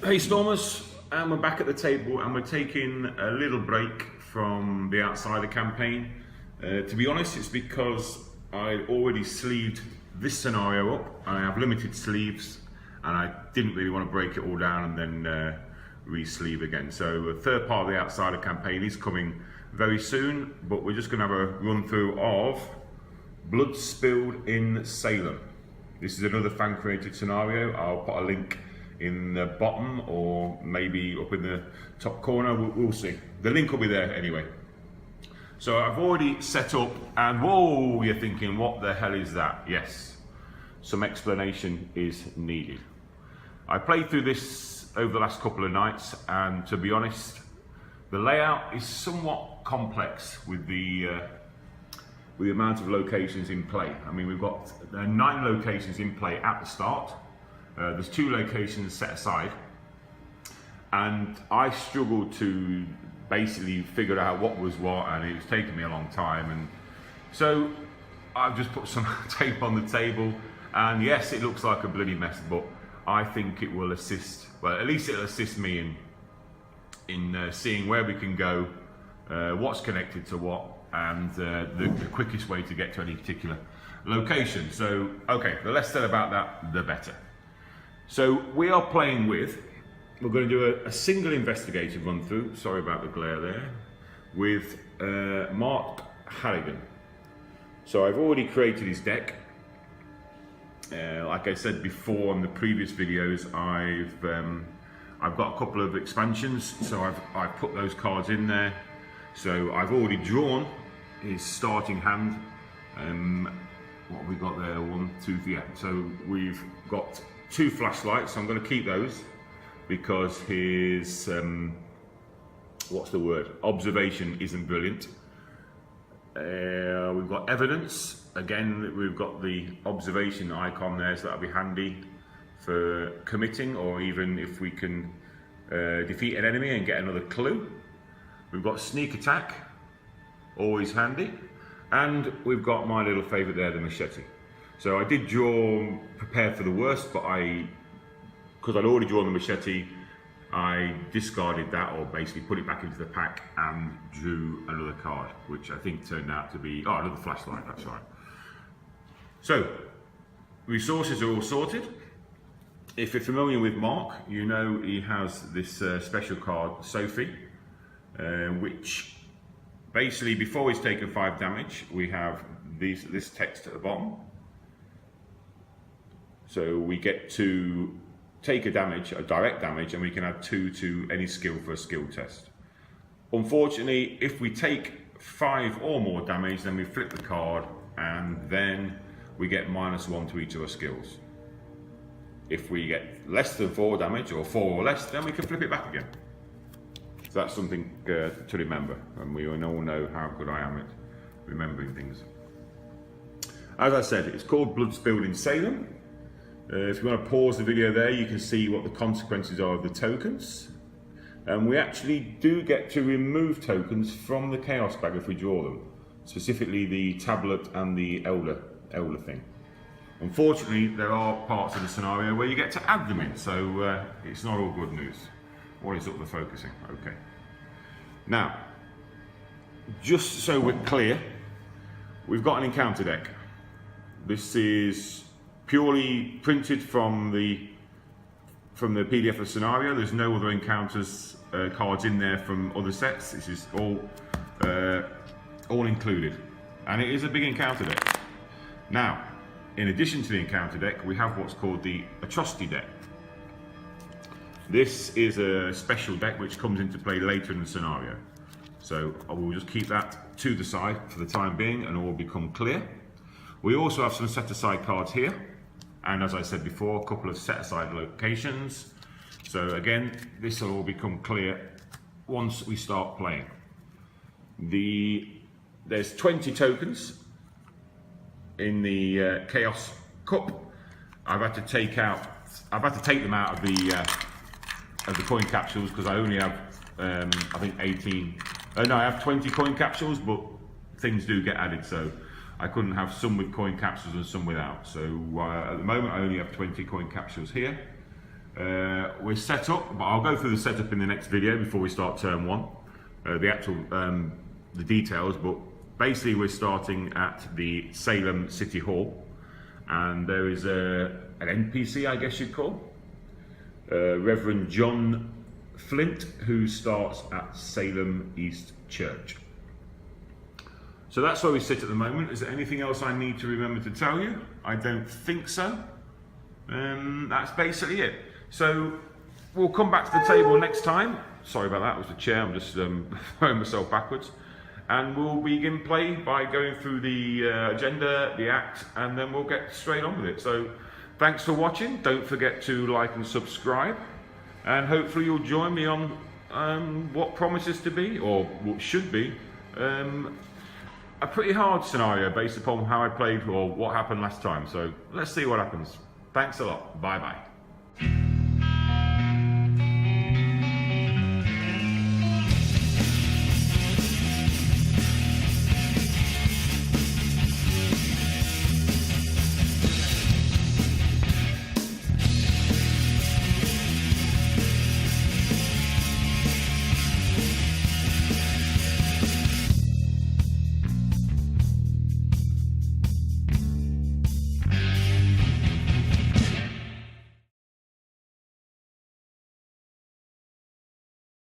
Hey Stormers, and we're back at the table and we're taking a little break from the Outsider campaign. To be honest, it's because I already sleeved this scenario up. I have limited sleeves and I didn't really want to break it all down and then re-sleeve again. So a third part of the Outsider campaign is coming very soon, but we're just going to have a run through of Blood Spilled in Salem. This is another fan created scenario. I'll put a link in the bottom or maybe up in the top corner, we'll see. The link will be there anyway. So I've already set up, and whoa, you're thinking, what the hell is that? Yes, some explanation is needed. I played through this over the last couple of nights, and to be honest, the layout is somewhat complex with the amount of locations in play. I mean, we've got 9 locations in play at the start. There's 2 locations set aside, and I struggled to basically figure out what was what, and it was taking me a long time. And so I've just put some tape on the table, and yes, it looks like a bloody mess, but I think it will assist. Well, at least it'll assist me in seeing where we can go, what's connected to what, and the quickest way to get to any particular location. So, okay, the less said about that, the better. So we are playing with, we're going to do a single investigative run through, sorry about the glare there, with Mark Harrigan. So I've already created his deck. Like I said before in the previous videos, I've got a couple of expansions, so I've put those cards in there. So I've already drawn his starting hand. What have we got there? 1, 2, 3. Yeah. So we've got 2 flashlights. So I'm going to keep those because his what's the word? Observation isn't brilliant. We've got evidence. Again, we've got the observation icon there, so that'll be handy for committing, or even if we can defeat an enemy and get another clue. We've got sneak attack, always handy, and we've got my little favourite there, the machete. So I did prepare for the worst, but because I'd already drawn the machete, I discarded that, or basically put it back into the pack and drew another card, which I think turned out to be, another flashlight, that's right. So, resources are all sorted. If you're familiar with Mark, you know he has this special card, Sophie, which basically, before he's taken 5 damage, we have this text at the bottom. So we get to take a direct damage, and we can add 2 to any skill for a skill test. Unfortunately, if we take 5 or more damage, then we flip the card, and then we get -1 to each of our skills. If we get less than 4 damage, or 4 or less, then we can flip it back again. So that's something to remember, and we all know how good I am at remembering things. As I said, it's called Blood Spilled in Salem. If you want to pause the video there, you can see what the consequences are of the tokens. And we actually do get to remove tokens from the Chaos Bag if we draw them, specifically the tablet and the elder thing. Unfortunately, there are parts of the scenario where you get to add them in, so it's not all good news. What is up the focusing? Okay. Now, just so we're clear, we've got an encounter deck. This is purely printed from the PDF of the scenario. There's no other encounters cards in there from other sets. This is all included, and it is a big encounter deck. Now, in addition to the encounter deck, we have what's called the atrocity deck. This is a special deck which comes into play later in the scenario. So I will just keep that to the side for the time being, and all will become clear. We also have some set aside cards here, and as I said before, a couple of set aside locations. So again, this will all become clear once we start playing. There's 20 tokens in the Chaos Cup. I've had to take them out of the coin capsules because I only have I think 18. No, I have 20 coin capsules, but things do get added, so I couldn't have some with coin capsules and some without. So at the moment I only have 20 coin capsules here. We're set up, but I'll go through the setup in the next video before we start turn one. The actual the details, but basically we're starting at the Salem City Hall, and there is an NPC, I guess you'd call, Reverend John Flint, who starts at Salem East Church. So that's where we sit at the moment. Is there anything else I need to remember to tell you? I don't think so. That's basically it. So we'll come back to the table next time. Sorry about that, it was the chair, I'm just throwing myself backwards. And we'll begin play by going through the agenda, the act, and then we'll get straight on with it. So thanks for watching. Don't forget to like and subscribe. And hopefully you'll join me on what promises to be, or what should be, a pretty hard scenario based upon how I played or what happened last time. So let's see what happens. Thanks a lot. Bye bye.